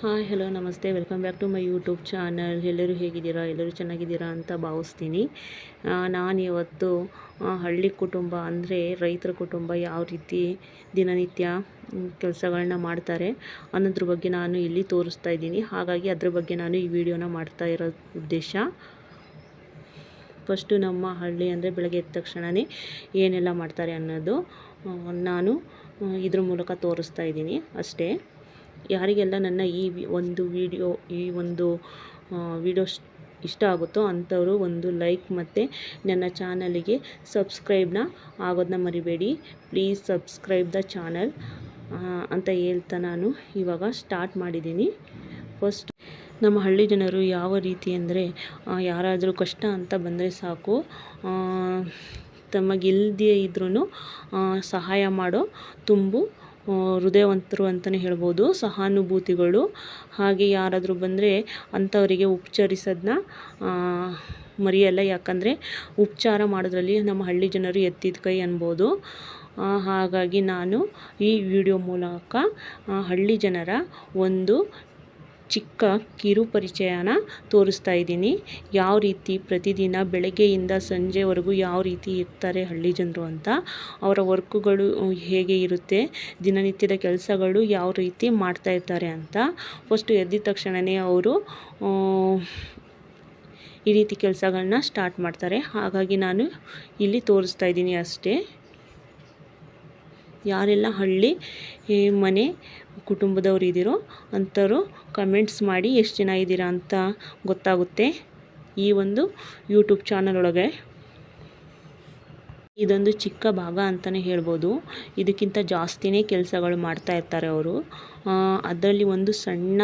Hi hello ನಮಸ್ತೆ, welcome back to my YouTube channel. ಎಲ್ಲರೂ ಹೇಗಿದ್ದೀರಾ? ಎಲ್ಲರೂ ಚೆನ್ನಾಗಿದ್ದೀರಾ ಅಂತ ಭಾವಿಸ್ತೀನಿ. ನಾನಿವತ್ತು ಹಳ್ಳಿ ಕುಟುಂಬ ಅಂದರೆ ರೈತರ ಕುಟುಂಬ ಯಾವ ರೀತಿ ದಿನನಿತ್ಯ ಕೆಲಸಗಳನ್ನ ಮಾಡ್ತಾರೆ ಅನ್ನೋದ್ರ ಬಗ್ಗೆ ನಾನು ಇಲ್ಲಿ ತೋರಿಸ್ತಾ ಇದ್ದೀನಿ. ಹಾಗಾಗಿ ಅದ್ರ ಬಗ್ಗೆ ನಾನು ಈ ವಿಡಿಯೋನ ಮಾಡ್ತಾ ಇರೋ ಉದ್ದೇಶ, ಫಸ್ಟು ನಮ್ಮ ಹಳ್ಳಿ ಅಂದರೆ ಬೆಳಗ್ಗೆ ಎದ್ದ ತಕ್ಷಣವೇ ಏನೆಲ್ಲ ಮಾಡ್ತಾರೆ ಅನ್ನೋದು ನಾನು ಇದ್ರ ಮೂಲಕ ತೋರಿಸ್ತಾ ಇದ್ದೀನಿ ಅಷ್ಟೇ. ಯಾರಿಗೆಲ್ಲ ನನ್ನ ಈ ಒಂದು ವಿಡಿಯೋ ಇಷ್ಟ ಆಗುತ್ತೋ ಅಂಥವರು ಒಂದು ಲೈಕ್ ಮತ್ತು ನನ್ನ ಚಾನಲಿಗೆ ಸಬ್ಸ್ಕ್ರೈಬ್ನ ಆಗೋದನ್ನ ಮರಿಬೇಡಿ. ಪ್ಲೀಸ್ ಸಬ್ಸ್ಕ್ರೈಬ್ ದ ಚಾನಲ್ ಅಂತ ಹೇಳ್ತಾ ನಾನು ಇವಾಗ ಸ್ಟಾರ್ಟ್ ಮಾಡಿದ್ದೀನಿ. ಫಸ್ಟ್ ನಮ್ಮ ಹಳ್ಳಿ ಜನರು ಯಾವ ರೀತಿ ಅಂದರೆ, ಯಾರಾದರೂ ಕಷ್ಟ ಅಂತ ಬಂದರೆ ಸಾಕು, ತಮಗಿಲ್ಲದೇ ಇದ್ರೂ ಸಹಾಯ ಮಾಡೋ ಹೃದಯವಂತರು ಅಂತಲೇ ಹೇಳ್ಬೋದು, ಸಹಾನುಭೂತಿಗಳು. ಹಾಗೆ ಯಾರಾದರೂ ಬಂದರೆ ಅಂಥವರಿಗೆ ಉಪಚರಿಸೋದನ್ನ ಮರೆಯಲ್ಲ. ಯಾಕಂದರೆ ಉಪಚಾರ ಮಾಡೋದ್ರಲ್ಲಿ ನಮ್ಮ ಹಳ್ಳಿ ಜನರು ಎತ್ತಿದ ಕೈ ಅನ್ಬೋದು. ಹಾಗಾಗಿ ನಾನು ಈ ವಿಡಿಯೋ ಮೂಲಕ ಹಳ್ಳಿ ಜನರ ಒಂದು ಚಿಕ್ಕ ಕಿರು ಪರಿಚಯನ ತೋರಿಸ್ತಾ ಇದ್ದೀನಿ. ಯಾವ ರೀತಿ ಪ್ರತಿದಿನ ಬೆಳಗ್ಗೆಯಿಂದ ಸಂಜೆವರೆಗೂ ಯಾವ ರೀತಿ ಇರ್ತಾರೆ ಹಳ್ಳಿ ಜನರು ಅಂತ, ಅವರ ವರ್ಕುಗಳು ಹೇಗೆ ಇರುತ್ತೆ, ದಿನನಿತ್ಯದ ಕೆಲಸಗಳು ಯಾವ ರೀತಿ ಮಾಡ್ತಾ ಇರ್ತಾರೆ ಅಂತ. ಫಸ್ಟು ಎದ್ದಿದ ತಕ್ಷಣವೇ ಅವರು ಈ ರೀತಿ ಕೆಲಸಗಳನ್ನ ಸ್ಟಾರ್ಟ್ ಮಾಡ್ತಾರೆ. ಹಾಗಾಗಿ ನಾನು ಇಲ್ಲಿ ತೋರಿಸ್ತಾ ಇದ್ದೀನಿ ಅಷ್ಟೇ. ಯಾರೆಲ್ಲ ಹಳ್ಳಿ ಮನೆ ಕುಟುಂಬದವ್ರು ಇದ್ದೀರೋ ಅಂಥವ್ರು ಕಮೆಂಟ್ಸ್ ಮಾಡಿ ಎಷ್ಟು ಜನ ಇದ್ದೀರಾ ಅಂತ ಗೊತ್ತಾಗುತ್ತೆ ಈ ಒಂದು ಯೂಟ್ಯೂಬ್ ಚಾನಲ್ ಒಳಗೆ. ಇದೊಂದು ಚಿಕ್ಕ ಭಾಗ ಅಂತಲೇ ಹೇಳ್ಬೋದು. ಇದಕ್ಕಿಂತ ಜಾಸ್ತಿನೇ ಕೆಲಸಗಳು ಮಾಡ್ತಾ ಇರ್ತಾರೆ ಅವರು. ಅದರಲ್ಲಿ ಒಂದು ಸಣ್ಣ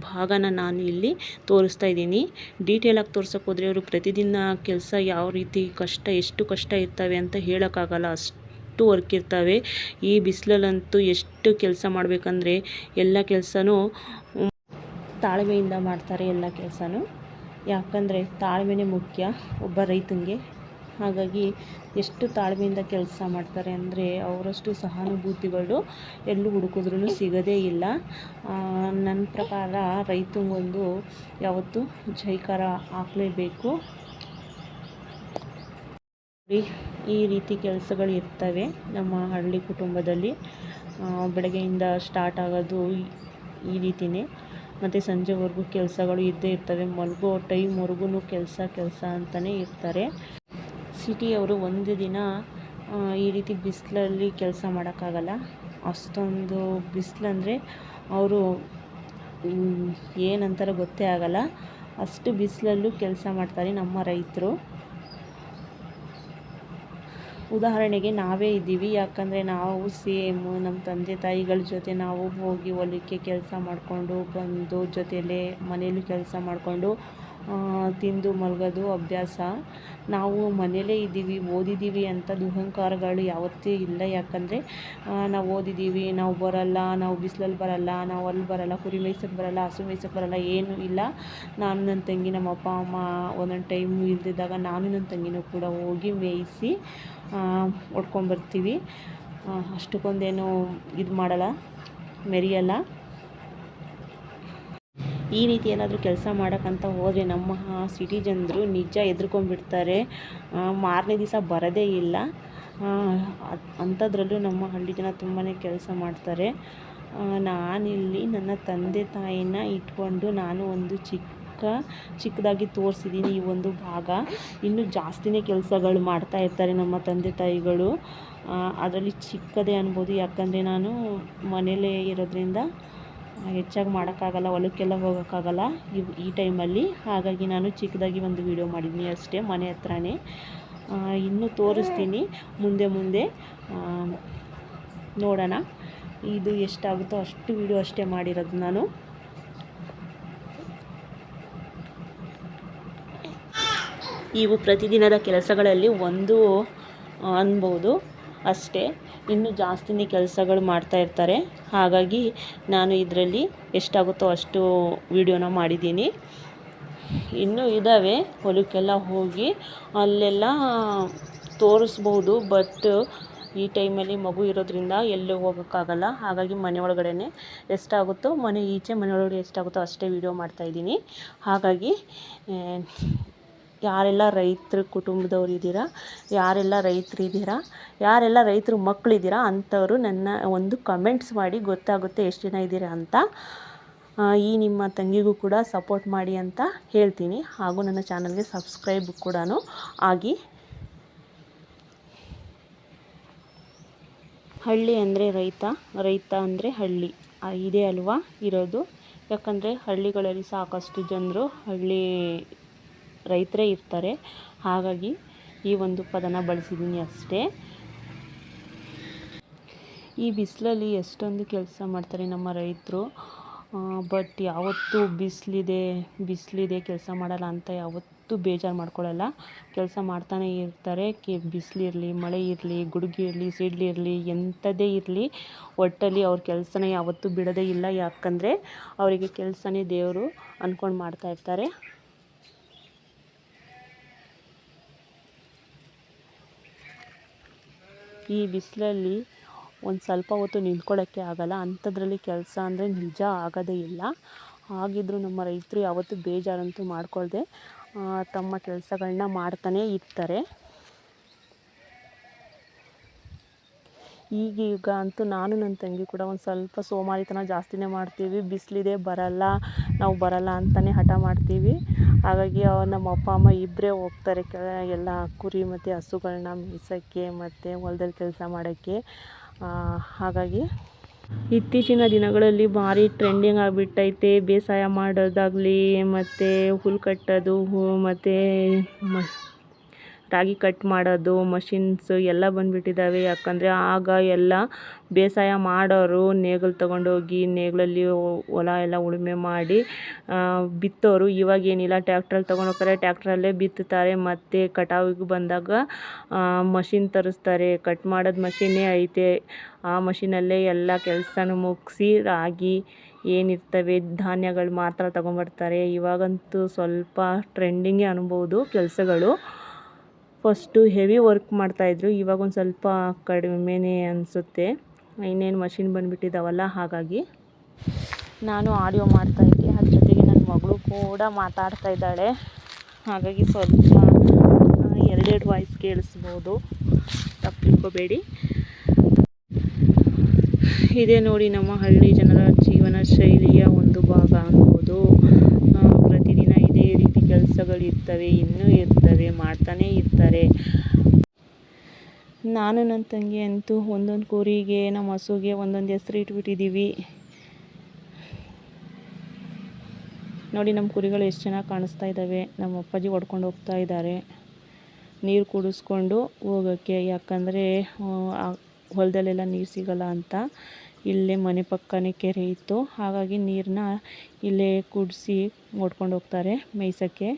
ಭಾಗನ ನಾನು ಇಲ್ಲಿ ತೋರಿಸ್ತಾ ಇದ್ದೀನಿ. ಡೀಟೇಲಾಗಿ ತೋರ್ಸೋಕೆ ಹೋದರೆ ಅವರು ಪ್ರತಿದಿನ ಕೆಲಸ ಯಾವ ರೀತಿ ಎಷ್ಟು ಕಷ್ಟ ಇರ್ತವೆ ಅಂತ ಹೇಳೋಕ್ಕಾಗಲ್ಲ, ಅಷ್ಟು ವರ್ಕ್ ಇರ್ತವೆ. ಈ ಬಿಸಿಲಲ್ಲಂತೂ ಎಷ್ಟು ಕೆಲಸ ಮಾಡಬೇಕಂದ್ರೆ ಎಲ್ಲ ಕೆಲಸನೂ ತಾಳ್ಮೆಯಿಂದ ಮಾಡ್ತಾರೆ. ಎಲ್ಲ ಕೆಲಸನೂ ಯಾಕಂದರೆ ತಾಳ್ಮೆನೇ ಮುಖ್ಯ ಒಬ್ಬ ರೈತನಿಗೆ. ಹಾಗಾಗಿ ಎಷ್ಟು ತಾಳ್ಮೆಯಿಂದ ಕೆಲಸ ಮಾಡ್ತಾರೆ ಅಂದರೆ ಅವರಷ್ಟು ಸಹಾನುಭೂತಿಗಳು ಎಲ್ಲೂ ಹುಡುಕಿದ್ರೂ ಸಿಗೋದೇ ಇಲ್ಲ. ನನ್ನ ಪ್ರಕಾರ ರೈತನಿಗೊಂದು ಯಾವತ್ತೂ ಜೈಕಾರ ಹಾಕಲೇಬೇಕು. ಈ ರೀತಿ ಕೆಲಸಗಳು ಇರ್ತವೆ ನಮ್ಮ ಹಳ್ಳಿ ಕುಟುಂಬದಲ್ಲಿ. ಬೆಳಗ್ಗೆಯಿಂದ ಸ್ಟಾರ್ಟ್ ಆಗೋದು ಈ ರೀತಿಯೇ, ಮತ್ತು ಸಂಜೆವರೆಗೂ ಕೆಲಸಗಳು ಇದ್ದೇ ಇರ್ತವೆ. ಮಲಗೋ ಟೈಮ್ವರೆಗೂ ಕೆಲಸ ಅಂತಲೇ ಇರ್ತಾರೆ. ಸಿಟಿಯವರು ಒಂದು ದಿನ ಈ ರೀತಿ ಬಿಸಿಲಲ್ಲಿ ಕೆಲಸ ಮಾಡೋಕ್ಕಾಗಲ್ಲ. ಅಷ್ಟೊಂದು ಬಿಸಿಲಂದರೆ ಅವರು ಏನಂತಾರೆ ಗೊತ್ತೇ ಆಗಲ್ಲ, ಅಷ್ಟು ಬಿಸಿಲಲ್ಲೂ ಕೆಲಸ ಮಾಡ್ತಾರೆ ನಮ್ಮ ರೈತರು. ಉದಾಹರಣೆಗೆ ನಾವೇ ಇದ್ದೀವಿ. ಯಾಕಂದರೆ ನಾವು ಸೇಮು ನಮ್ಮ ತಂದೆ ತಾಯಿಗಳ ಜೊತೆ ನಾವು ಹೋಗಿ ಹೊಲಕ್ಕೆ ಕೆಲಸ ಮಾಡಿಕೊಂಡು ಬಂದು ಜೊತೆಯಲ್ಲೇ ಮನೇಲಿ ಕೆಲಸ ಮಾಡಿಕೊಂಡು ತಿಂದು ಮಲಗೋದು ಅಭ್ಯಾಸ. ನಾವು ಮನೇಲೇ ಇದ್ದೀವಿ, ಓದಿದ್ದೀವಿ ಅಂತ ದುರಹಂಕಾರಗಳು ಯಾವತ್ತೂ ಇಲ್ಲ. ಯಾಕಂದರೆ ನಾವು ಓದಿದ್ದೀವಿ, ನಾವು ಬರಲ್ಲ, ನಾವು ಬಿಸಿಲಲ್ಲಿ ಬರಲ್ಲ, ನಾವು ಅಲ್ಲಿ ಬರಲ್ಲ, ಕುರಿ ಮೇಯ್ಸೋಕ್ಕೆ ಬರಲ್ಲ, ಹಸು ಮೇಯ್ಸೋಕ್ಕೆ ಬರಲ್ಲ, ಏನೂ ಇಲ್ಲ. ನಾನು ನನ್ನ ತಂಗಿ, ನಮ್ಮ ಅಪ್ಪ ಅಮ್ಮ ಒಂದೊಂದು ಟೈಮ್ ಇಲ್ದಿದ್ದಾಗ ನಾನು ನನ್ನ ತಂಗಿನೂ ಕೂಡ ಹೋಗಿ ಮೇಯಿಸಿ ಹೊಡ್ಕೊಂಬರ್ತೀವಿ. ಅಷ್ಟಕ್ಕೊಂದೇನು ಇದು ಮಾಡಲ್ಲ, ಮೆರೆಯಲ್ಲ. ಈ ರೀತಿ ಏನಾದರೂ ಕೆಲಸ ಮಾಡೋಕ್ಕಂತ ಹೋದರೆ ನಮ್ಮ ಸಿಟಿ ಜನರು ನಿಜ ಹೆದ್ರ್ಕೊಂಡ್ಬಿಡ್ತಾರೆ, ಮಾರನೇ ದಿವಸ ಬರೋದೇ ಇಲ್ಲ. ಅಂಥದ್ರಲ್ಲೂ ನಮ್ಮ ಹಳ್ಳಿ ಜನ ತುಂಬಾ ಕೆಲಸ ಮಾಡ್ತಾರೆ. ನಾನಿಲ್ಲಿ ನನ್ನ ತಂದೆ ತಾಯಿನ ಇಟ್ಕೊಂಡು ನಾನು ಒಂದು ಚಿಕ್ಕದಾಗಿ ತೋರಿಸಿದ್ದೀನಿ ಈ ಒಂದು ಭಾಗ. ಇನ್ನೂ ಜಾಸ್ತಿನೇ ಕೆಲಸಗಳು ಮಾಡ್ತಾ ಇರ್ತಾರೆ ನಮ್ಮ ತಂದೆ ತಾಯಿಗಳು. ಅದರಲ್ಲಿ ಚಿಕ್ಕದೇ ಅನ್ಬೋದು, ಯಾಕಂದರೆ ನಾನು ಮನೇಲೇ ಇರೋದ್ರಿಂದ ಹೆಚ್ಚಾಗಿ ಮಾಡೋಕ್ಕಾಗಲ್ಲ, ಹೊಲಕ್ಕೆಲ್ಲ ಹೋಗೋಕ್ಕಾಗಲ್ಲ ಈ ಟೈಮಲ್ಲಿ. ಹಾಗಾಗಿ ನಾನು ಚಿಕ್ಕದಾಗಿ ಒಂದು ವಿಡಿಯೋ ಮಾಡಿದ್ದೀನಿ ಅಷ್ಟೇ, ಮನೆ ಹತ್ರನೇ. ಇನ್ನೂ ತೋರಿಸ್ತೀನಿ ಮುಂದೆ ನೋಡೋಣ. ಇದು ಎಷ್ಟಾಗುತ್ತೋ ಅಷ್ಟು ವಿಡಿಯೋ ಅಷ್ಟೇ ಮಾಡಿರೋದು ನಾನು. ಇವು ಪ್ರತಿದಿನದ ಕೆಲಸಗಳಲ್ಲಿ ಒಂದು ಅನ್ಬೋದು ಅಷ್ಟೇ. ಇನ್ನೂ ಜಾಸ್ತಿನೇ ಕೆಲಸಗಳು ಮಾಡ್ತಾ ಇರ್ತಾರೆ. ಹಾಗಾಗಿ ನಾನು ಇದರಲ್ಲಿ ಎಷ್ಟಾಗುತ್ತೋ ಅಷ್ಟು ವಿಡಿಯೋನ ಮಾಡಿದ್ದೀನಿ. ಇನ್ನೂ ಇದ್ದಾವೆ, ಹೊಲಕ್ಕೆಲ್ಲ ಹೋಗಿ ಅಲ್ಲೆಲ್ಲ ತೋರಿಸ್ಬೋದು. ಬಟ್ ಈ ಟೈಮಲ್ಲಿ ಮಗು ಇರೋದ್ರಿಂದ ಎಲ್ಲೂ ಹೋಗೋಕ್ಕಾಗಲ್ಲ. ಹಾಗಾಗಿ ಮನೆ ಒಳಗಡೆ ಎಷ್ಟಾಗುತ್ತೋ ಮನೆ ಈಚೆ ಮನೆ ಒಳಗಡೆ ಎಷ್ಟಾಗುತ್ತೋ ಅಷ್ಟೇ ವೀಡಿಯೋ ಮಾಡ್ತಾಯಿದ್ದೀನಿ. ಹಾಗಾಗಿ ಯಾರೆಲ್ಲ ರೈತರ ಕುಟುಂಬದವ್ರು ಇದ್ದೀರಾ, ಯಾರೆಲ್ಲ ರೈತರಿದ್ದೀರಾ, ಯಾರೆಲ್ಲ ರೈತರ ಮಕ್ಕಳಿದ್ದೀರಾ ಅಂಥವರು ನನ್ನ ಒಂದು ಕಮೆಂಟ್ಸ್ ಮಾಡಿ, ಗೊತ್ತಾಗುತ್ತೆ ಎಷ್ಟು ಜನ ಇದ್ದೀರಾ ಅಂತ. ಈ ನಿಮ್ಮ ತಂಗಿಗೂ ಕೂಡ ಸಪೋರ್ಟ್ ಮಾಡಿ ಅಂತ ಹೇಳ್ತೀನಿ. ಹಾಗೂ ನನ್ನ ಚಾನಲ್ಗೆ ಸಬ್ಸ್ಕ್ರೈಬ್ ಕೂಡ ಆಗಿ. ಹಳ್ಳಿ ಅಂದರೆ ರೈತ, ರೈತ ಅಂದರೆ ಹಳ್ಳಿ, ಇದೇ ಅಲ್ವಾ ಇರೋದು. ಯಾಕಂದರೆ ಹಳ್ಳಿಗಳಲ್ಲಿ ಸಾಕಷ್ಟು ಜನರು ರೈತರೇ ಇರ್ತಾರೆ. ಹಾಗಾಗಿ ಈ ಒಂದು ಪದನ ಬಳಸಿದ್ದೀನಿ ಅಷ್ಟೇ. ಈ ಬಿಸಿಲಲ್ಲಿ ಎಷ್ಟೊಂದು ಕೆಲಸ ಮಾಡ್ತಾರೆ ನಮ್ಮ ರೈತರು. ಬಟ್ ಯಾವತ್ತೂ ಬಿಸಿಲಿದೆ ಕೆಲಸ ಮಾಡಲ್ಲ ಅಂತ ಯಾವತ್ತೂ ಬೇಜಾರು ಮಾಡ್ಕೊಳ್ಳಲ್ಲ. ಕೆಲಸ ಮಾಡ್ತಾನೇ ಇರ್ತಾರೆ. ಬಿಸಿಲಿರಲಿ, ಮಳೆ ಇರಲಿ, ಗುಡುಗು ಇರಲಿ, ಸಿಡ್ಲಿರಲಿ, ಎಂಥದ್ದೇ ಇರಲಿ, ಒಟ್ಟಲ್ಲಿ ಅವ್ರ ಕೆಲಸನ ಯಾವತ್ತೂ ಬಿಡೋದೇ ಇಲ್ಲ. ಯಾಕಂದರೆ ಅವರಿಗೆ ಕೆಲಸನೇ ದೇವರು ಅಂದ್ಕೊಂಡು ಮಾಡ್ತಾಯಿರ್ತಾರೆ. ಈ ಬಿಸಿಲಲ್ಲಿ ಒಂದು ಸ್ವಲ್ಪ ಹೊತ್ತು ನಿಂತ್ಕೊಳ್ಳೋಕ್ಕೆ ಆಗಲ್ಲ. ಅಂಥದ್ರಲ್ಲಿ ಕೆಲಸ ಅಂದರೆ ನಿಜ ಆಗೋದೇ ಇಲ್ಲ. ಹಾಗಿದ್ದರೂ ನಮ್ಮ ರೈತರು ಯಾವತ್ತೂ ಬೇಜಾರಂತೂ ಮಾಡ್ಕೊಳ್ದೆ ತಮ್ಮ ಕೆಲಸಗಳನ್ನ ಮಾಡ್ತಾನೇ ಇರ್ತಾರೆ. ಈಗೀಗ ಅಂತೂ ನಾನು ನನ್ನ ತಂಗಿ ಕೂಡ ಒಂದು ಸ್ವಲ್ಪ ಸೋಮಾರಿತನ ಜಾಸ್ತಿನೇ ಮಾಡ್ತೀವಿ. ಬಿಸಿಲಿದೆ ನಾವು ಬರಲ್ಲ ಅಂತಲೇ ಹಠ ಮಾಡ್ತೀವಿ. ಹಾಗಾಗಿ ನಮ್ಮ ಅಪ್ಪ ಅಮ್ಮ ಇಬ್ಬರೇ ಹೋಗ್ತಾರೆ ಎಲ್ಲ ಕುರಿ ಮತ್ತು ಹಸುಗಳನ್ನ ಮೇಯ್ಸೋಕ್ಕೆ ಮತ್ತು ಹೊಲದಲ್ಲಿ ಕೆಲಸ ಮಾಡೋಕ್ಕೆ. ಹಾಗಾಗಿ ಇತ್ತೀಚಿನ ದಿನಗಳಲ್ಲಿ ಭಾರಿ ಟ್ರೆಂಡಿಂಗ್ ಆಗಿಬಿಟ್ಟೈತೆ ಬೇಸಾಯ ಮಾಡೋದಾಗಲಿ, ಮತ್ತು ಹುಲ್ಲು ಕಟ್ಟೋದು, ಮತ್ತು ರಾಗಿ ಕಟ್ ಮಾಡೋದು ಮಷಿನ್ಸ್ ಎಲ್ಲ ಬಂದುಬಿಟ್ಟಿದ್ದಾವೆ. ಯಾಕಂದರೆ ಆಗ ಎಲ್ಲ ಬೇಸಾಯ ಮಾಡೋರು ನೇಗಿಲು ತೊಗೊಂಡೋಗಿ ನೇಗಿಲಲ್ಲಿ ಹೊಲ ಎಲ್ಲ ಉಳುಮೆ ಮಾಡಿ ಬಿತ್ತೋರು. ಇವಾಗೇನಿಲ್ಲ, ಟ್ಯಾಕ್ಟ್ರಲ್ಲಿ ತೊಗೊಂಡೋಗ್ತಾರೆ, ಟ್ಯಾಕ್ಟ್ರಲ್ಲೇ ಬಿತ್ತುತ್ತಾರೆ. ಮತ್ತು ಕಟಾವಿಗೆ ಬಂದಾಗ ಮಷಿನ್ ತರಿಸ್ತಾರೆ. ಕಟ್ ಮಾಡೋದು ಮಷಿನ್ನೇ ಐತೆ. ಆ ಮಷಿನಲ್ಲೇ ಎಲ್ಲ ಕೆಲಸನೂ ಮುಗಿಸಿ ರಾಗಿ ಏನಿರ್ತವೆ ಧಾನ್ಯಗಳು ಮಾತ್ರ ತೊಗೊಂಬರ್ತಾರೆ. ಇವಾಗಂತೂ ಸ್ವಲ್ಪ ಟ್ರೆಂಡಿಂಗೇ ಅನ್ಬೋದು ಕೆಲಸಗಳು. ಫಸ್ಟು ಹೆವಿ ವರ್ಕ್ ಮಾಡ್ತಾಯಿದ್ರು, ಇವಾಗ ಒಂದು ಸ್ವಲ್ಪ ಕಡಿಮೆನೇ ಅನಿಸುತ್ತೆ. ಇನ್ನೇನು ಮಷಿನ್ ಬಂದುಬಿಟ್ಟಿದ್ದಾವಲ್ಲ. ಹಾಗಾಗಿ ನಾನು ಆಡಿಯೋ ಮಾಡ್ತಾಯಿದ್ದೆ, ಅದ್ರ ಜೊತೆಗೆ ನನ್ನ ಮಗಳು ಕೂಡ ಮಾತಾಡ್ತಾ ಇದ್ದಾಳೆ. ಹಾಗಾಗಿ ಸ್ವಲ್ಪ ಎರಡೆರಡು ವಾಯ್ಸ್ ಕೇಳಿಸ್ಬೋದು, ತಪ್ಪು ತಿಳ್ಕೊಬೇಡಿ. ಇದೇ ನೋಡಿ ನಮ್ಮ ಹಳ್ಳಿ ಜನರ ಜೀವನ ಶೈಲಿಯ ಒಂದು ಭಾಗ ಅನ್ಬೋದು. ಪ್ರತಿದಿನ ಇದೇ ರೀತಿ ಕೆಲಸಗಳಿರ್ತವೆ, ಇನ್ನೂ ಇರ್ತವೆ, ಮಾಡ್ತಾನೇ ಇರ್ತಾರೆ. ನಾನು ನನ್ನ ತಂಗಿ ಅಂತೂ ಒಂದೊಂದು ಕುರಿಗೆ, ನಮ್ಮ ಹಸುಗೆ ಒಂದೊಂದು ಹೆಸರು ಇಟ್ಬಿಟ್ಟಿದ್ದೀವಿ. ನೋಡಿ ನಮ್ಮ ಕುರಿಗಳು ಎಷ್ಟು ಚೆನ್ನಾಗಿ ಕಾಣಿಸ್ತಾ ಇದ್ದಾವೆ. ನಮ್ಮ ಅಪ್ಪಾಜಿ ಹೊಡ್ಕೊಂಡು ಹೋಗ್ತಾ ಇದ್ದಾರೆ ನೀರು ಕುಡಿಸ್ಕೊಂಡು ಹೋಗೋಕ್ಕೆ. ಯಾಕಂದರೆ ಹೊಲದಲ್ಲೆಲ್ಲ ನೀರು ಸಿಗಲ್ಲ ಅಂತ ಇಲ್ಲೇ ಮನೆ ಪಕ್ಕನೇ ಕೆರೆ ಇತ್ತು. ಹಾಗಾಗಿ ನೀರನ್ನ ಇಲ್ಲೇ ಕುಡಿಸಿ ಓಡ್ಕೊಂಡು ಹೋಗ್ತಾರೆ ಮೇಯ್ಸೋಕ್ಕೆ.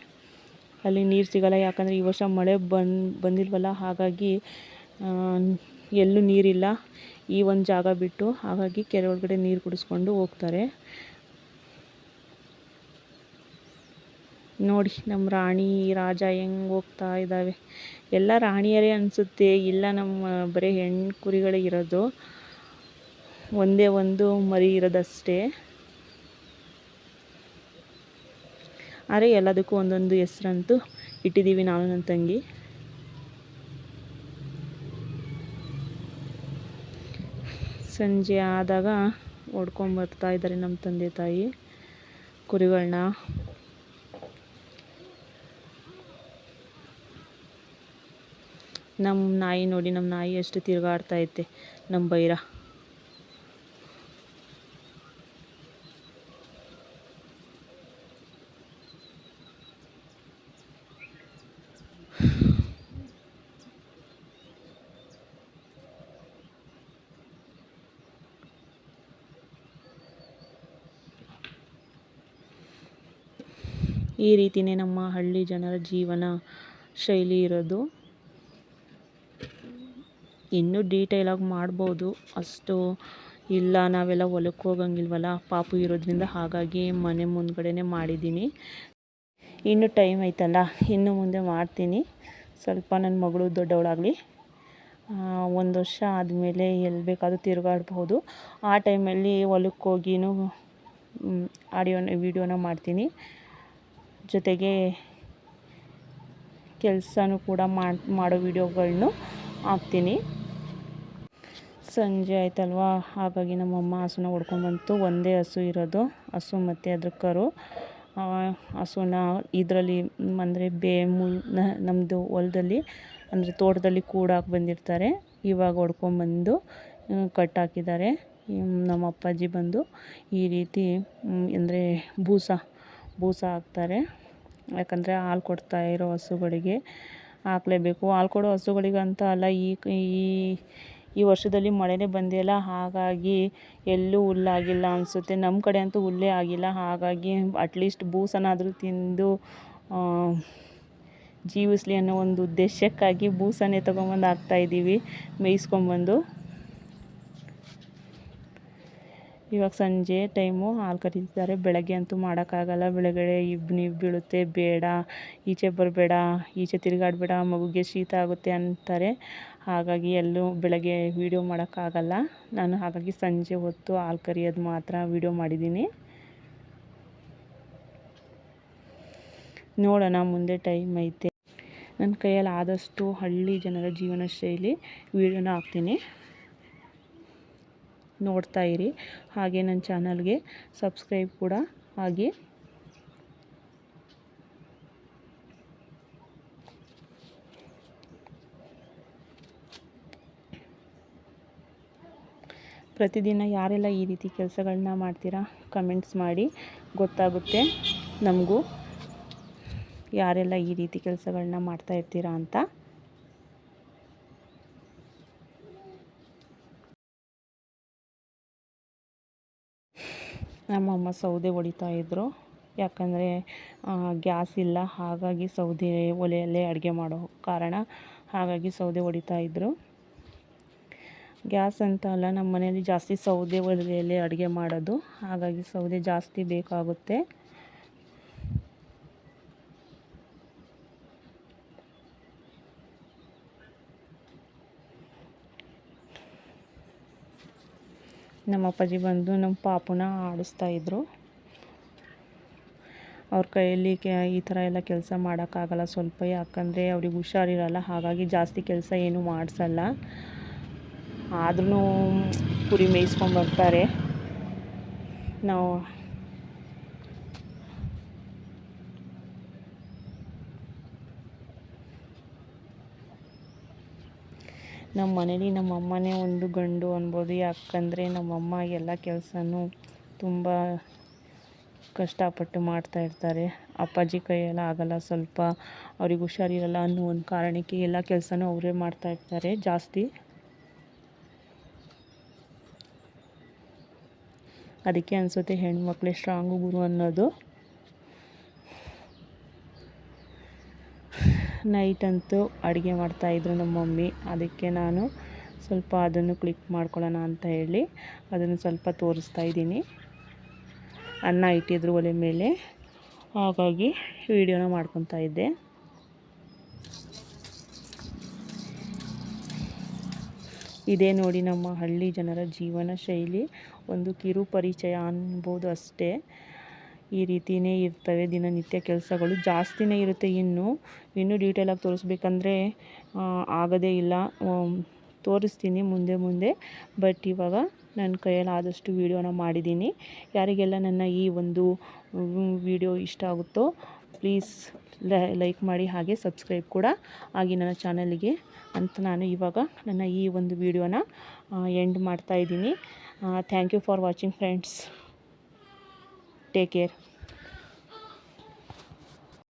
ಅಲ್ಲಿ ನೀರು ಸಿಗಲ್ಲ, ಯಾಕಂದರೆ ಈ ವರ್ಷ ಮಳೆ ಬಂದಿಲ್ವಲ್ಲ. ಹಾಗಾಗಿ ಎಲ್ಲೂ ನೀರಿಲ್ಲ ಈ ಒಂದು ಜಾಗ ಬಿಟ್ಟು. ಹಾಗಾಗಿ ಕೆರೆ ಒಳಗಡೆ ನೀರು ಕುಡಿಸ್ಕೊಂಡು ಹೋಗ್ತಾರೆ. ನೋಡಿ ನಮ್ಮ ರಾಣಿ ರಾಜ ಹೆಂಗೆ ಹೋಗ್ತಾ ಇದ್ದಾವೆ. ಎಲ್ಲ ರಾಣಿಯರೇ ಅನಿಸುತ್ತೆ. ಇಲ್ಲ, ನಮ್ಮ ಬರೀ ಹೆಣ್ಣು ಕುರಿಗಳೇ ಇರೋದು, ಒಂದೇ ಒಂದು ಮರಿ ಇರೋದಷ್ಟೇ. ಆದರೆ ಎಲ್ಲದಕ್ಕೂ ಒಂದೊಂದು ಹೆಸ್ರಂತೂ ಇಟ್ಟಿದ್ದೀವಿ ನಾನು ನನ್ನ ತಂಗಿ. ಸಂಜೆ ಆದಾಗ ಹೊಡ್ಕೊಂಬರ್ತಾ ಇದ್ದಾರೆ ನಮ್ಮ ತಂದೆ ತಾಯಿ ಕುರಿಗಳನ್ನ. ನಮ್ಮ ನಾಯಿ ನೋಡಿ, ನಮ್ಮ ನಾಯಿ ಎಷ್ಟು ತಿರುಗಾಡ್ತಾ ಐತೆ ನಮ್ಮ ಬೈರ. ಈ ರೀತಿಯೇ ನಮ್ಮ ಹಳ್ಳಿ ಜನರ ಜೀವನ ಶೈಲಿ ಇರೋದು. ಇನ್ನೂ ಡೀಟೇಲಾಗಿ ಮಾಡ್ಬೋದು, ಅಷ್ಟು ಇಲ್ಲ, ನಾವೆಲ್ಲ ಹೊಲಕ್ಕೆ ಹೋಗಂಗಿಲ್ವಲ್ಲ ಪಾಪು ಇರೋದ್ರಿಂದ. ಹಾಗಾಗಿ ಮನೆ ಮುಂದ್ಗಡೆನೇ ಮಾಡಿದ್ದೀನಿ. ಇನ್ನೂ ಟೈಮ್ ಐತಲ್ಲ, ಇನ್ನು ಮುಂದೆ ಮಾಡ್ತೀನಿ. ಸ್ವಲ್ಪ ನನ್ನ ಮಗಳು ದೊಡ್ಡವಳಾಗಲಿ 1 ವರ್ಷ ಆದಮೇಲೆ ಎಲ್ಲಿ ಬೇಕಾದರೂ ತಿರುಗಾಡ್ಬೋದು. ಆ ಟೈಮಲ್ಲಿ ಹೊಲಕ್ಕೆ ಹೋಗಿನೂ ವಿಡಿಯೋನ ಮಾಡ್ತೀನಿ, ಜೊತೆಗೆ ಕೆಲಸನೂ ಕೂಡ ಮಾಡೋ ವಿಡಿಯೋಗಳನ್ನೂ ಹಾಕ್ತೀನಿ. ಸಂಜೆ ಆಯ್ತಲ್ವ, ಹಾಗಾಗಿ ನಮ್ಮಮ್ಮ ಹಸುನ ಹೊಡ್ಕೊಂಬಂತು. ಒಂದೇ ಹಸು ಇರೋದು, ಹಸು ಮತ್ತು ಅದ್ರ ಕರು. ಹಸುನ ಇದರಲ್ಲಿ ಅಂದರೆ ನಮ್ಮದು ಹೊಲದಲ್ಲಿ ಅಂದರೆ ತೋಟದಲ್ಲಿ ಕೂಡಾಕಿ ಬಂದಿರ್ತಾರೆ. ಇವಾಗ ಹೊಡ್ಕೊಂಬಂದು ಕಟ್ಟಾಕಿದ್ದಾರೆ. ನಮ್ಮ ಅಪ್ಪಾಜಿ ಬಂದು ಈ ರೀತಿ ಅಂದರೆ ಬೂಸ ಹಾಕ್ತಾರೆ. ಯಾಕಂದರೆ ಹಾಲು ಕೊಡ್ತಾ ಇರೋ ಹಸುಗಳಿಗೆ ಹಾಕಲೇಬೇಕು. ಹಾಲು ಕೊಡೋ ಹಸುಗಳಿಗೆ ಅಂತ ಅಲ್ಲ, ಈ ವರ್ಷದಲ್ಲಿ ಮಳೆನೇ ಬಂದಿಲ್ಲ, ಹಾಗಾಗಿ ಎಲ್ಲೂ ಹುಲ್ಲಾಗಿಲ್ಲ ಅನಿಸುತ್ತೆ. ನಮ್ಮ ಕಡೆ ಅಂತೂ ಹುಲ್ಲೇ ಆಗಿಲ್ಲ. ಹಾಗಾಗಿ ಅಟ್ಲೀಸ್ಟ್ ಬೂಸನಾದರೂ ತಿಂದು ಜೀವಿಸಲಿ ಅನ್ನೋ ಒಂದು ಉದ್ದೇಶಕ್ಕಾಗಿ ಬೂಸನೇ ತೊಗೊಂಬಂದು ಹಾಕ್ತಾಯಿದ್ದೀವಿ, ಮೇಯಿಸ್ಕೊಂಬಂದು. ಇವಾಗ ಸಂಜೆ ಟೈಮು ಹಾಲು ಕರೀತಿದ್ದಾರೆ. ಬೆಳಗ್ಗೆ ಅಂತೂ ಮಾಡೋಕ್ಕಾಗಲ್ಲ, ಬೆಳಗ್ಗೆ ಇಬ್ಬನಿ ಬೀಳುತ್ತೆ, ಬೇಡ ಈಚೆ ಬರಬೇಡ, ಈಚೆ ತಿರುಗಾಡಬೇಡ, ಮಗುಗೆ ಶೀತ ಆಗುತ್ತೆ ಅಂತಾರೆ. ಹಾಗಾಗಿ ಎಲ್ಲೂ ಬೆಳಗ್ಗೆ ವೀಡಿಯೋ ಮಾಡೋಕ್ಕಾಗಲ್ಲ ನಾನು. ಹಾಗಾಗಿ ಸಂಜೆ ಹೊತ್ತು ಹಾಲು ಕರಿಯೋದು ಮಾತ್ರ ವೀಡಿಯೋ ಮಾಡಿದ್ದೀನಿ. ನೋಡೋಣ ಮುಂದೆ ಟೈಮ್ ಐತೆ. ನನ್ನ ಕೈಯಲ್ಲಿ ಆದಷ್ಟು ಹಳ್ಳಿ ಜನರ ಜೀವನ ಶೈಲಿ ವೀಡಿಯೋನ ಹಾಕ್ತೀನಿ, ನೋಡ್ತಾ ಇರಿ. ಹಾಗೆ ನನ್ನ ಚಾನಲ್ಗೆ ಸಬ್ಸ್ಕ್ರೈಬ್ ಕೂಡ ಆಗಿ. ಪ್ರತಿದಿನ ಯಾರೆಲ್ಲ ಈ ರೀತಿ ಕೆಲಸಗಳನ್ನ ಮಾಡ್ತೀರಾ ಕಮೆಂಟ್ಸ್ ಮಾಡಿ, ಗೊತ್ತಾಗುತ್ತೆ ನಮಗೂ ಯಾರೆಲ್ಲ ಈ ರೀತಿ ಕೆಲಸಗಳನ್ನ ಮಾಡ್ತಾ ಇರ್ತೀರಾ ಅಂತ. ನಮ್ಮಮ್ಮ ಸೌದೆ ಹೊಡಿತಾಯಿದ್ರು, ಯಾಕಂದರೆ ಗ್ಯಾಸ್ ಇಲ್ಲ, ಹಾಗಾಗಿ ಸೌದೆ ಒಲೆಯಲ್ಲೇ ಅಡುಗೆ ಮಾಡೋ ಕಾರಣ ಹಾಗಾಗಿ ಸೌದೆ ಹೊಡಿತಾಯಿದ್ರು. ಗ್ಯಾಸ್ ಅಂತ ಅಲ್ಲ, ನಮ್ಮ ಮನೆಯಲ್ಲಿ ಜಾಸ್ತಿ ಸೌದೆ ಒಲೆಯಲ್ಲೇ ಅಡುಗೆ ಮಾಡೋದು, ಹಾಗಾಗಿ ಸೌದೆ ಜಾಸ್ತಿ ಬೇಕಾಗುತ್ತೆ. ನಮ್ಮ ಅಪ್ಪಾಜಿ ಬಂದು ನಮ್ಮ ಪಾಪುನ ಆಡಿಸ್ತಾಯಿದ್ರು. ಅವ್ರ ಕೈಯಲ್ಲಿ ಈ ಥರ ಎಲ್ಲ ಕೆಲಸ ಮಾಡೋಕ್ಕಾಗಲ್ಲ ಸ್ವಲ್ಪ, ಯಾಕಂದರೆ ಅವ್ರಿಗೆ ಹುಷಾರಿರಲ್ಲ, ಹಾಗಾಗಿ ಜಾಸ್ತಿ ಕೆಲಸ ಏನೂ ಮಾಡಿಸಲ್ಲ. ಆದ್ರೂ ಕುರಿ ಮೇಯಿಸ್ಕೊಂಬರ್ತಾರೆ. ನಾವು ನಮ್ಮ ಮನೇಲಿ ನಮ್ಮಮ್ಮನೇ ಒಂದು ಗಂಡು ಅನ್ಬೋದು, ಯಾಕಂದರೆ ನಮ್ಮಮ್ಮ ಎಲ್ಲ ಕೆಲಸನೂ ತುಂಬ ಕಷ್ಟಪಟ್ಟು ಮಾಡ್ತಾಯಿರ್ತಾರೆ. ಅಪ್ಪಾಜಿ ಕೈಯೆಲ್ಲ ಆಗಲ್ಲ, ಸ್ವಲ್ಪ ಅವ್ರಿಗೆ ಹುಷಾರಿರಲ್ಲ ಅನ್ನೋ ಒಂದು ಕಾರಣಕ್ಕೆ ಎಲ್ಲ ಕೆಲಸನೂ ಅವರೇ ಮಾಡ್ತಾಯಿರ್ತಾರೆ ಜಾಸ್ತಿ. ಅದಕ್ಕೆ ಅನಿಸುತ್ತೆ ಹೆಣ್ಮಕ್ಳೇ ಸ್ಟ್ರಾಂಗು ಗುರು ಅನ್ನೋದು. ನೈಟಂತೂ ಅಡುಗೆ ಮಾಡ್ತಾಯಿದ್ರು ನಮ್ಮ ಮಮ್ಮಿ, ಅದಕ್ಕೆ ನಾನು ಸ್ವಲ್ಪ ಅದನ್ನು ಕ್ಲಿಕ್ ಮಾಡ್ಕೊಳ್ಳೋಣ ಅಂತ ಹೇಳಿ ಅದನ್ನು ಸ್ವಲ್ಪ ತೋರಿಸ್ತಾ ಇದ್ದೀನಿ. ಅನ್ನ ಇಟ್ಟಿದ್ರು ಒಲೆ ಮೇಲೆ, ಹಾಗಾಗಿ ವಿಡಿಯೋನ ಮಾಡ್ಕೊತಾ ಇದ್ದೆ. ಇದೇ ನೋಡಿ ನಮ್ಮ ಹಳ್ಳಿ ಜನರ ಜೀವನ ಶೈಲಿ, ಒಂದು ಕಿರು ಪರಿಚಯ ಅನ್ಬೋದು ಅಷ್ಟೇ. ಈ ರೀತಿಯೇ ಇರ್ತವೆ ದಿನನಿತ್ಯ ಕೆಲಸಗಳು, ಜಾಸ್ತಿನೇ ಇರುತ್ತೆ. ಇನ್ನೂ ಡೀಟೇಲಾಗಿ ತೋರಿಸ್ಬೇಕಂದ್ರೆ ಆಗೋದೇ ಇಲ್ಲ, ತೋರಿಸ್ತೀನಿ ಮುಂದೆ. ಬಟ್ ಇವಾಗ ನನ್ನ ಕೈಯಲ್ಲಿ ಆದಷ್ಟು ವೀಡಿಯೋನ ಮಾಡಿದ್ದೀನಿ. ಯಾರಿಗೆಲ್ಲ ನನ್ನ ಈ ಒಂದು ವಿಡಿಯೋ ಇಷ್ಟ ಆಗುತ್ತೋ ಪ್ಲೀಸ್ ಲೈಕ್ ಮಾಡಿ, ಹಾಗೆ ಸಬ್ಸ್ಕ್ರೈಬ್ ಕೂಡ ಆಗಿ ನನ್ನ ಚಾನಲ್ಗೆ ಅಂತ ನಾನು ಇವಾಗ ನನ್ನ ಈ ಒಂದು ವಿಡಿಯೋನ ಎಂಡ್ ಮಾಡ್ತಾಯಿದ್ದೀನಿ. Thank you for watching friends. Take care.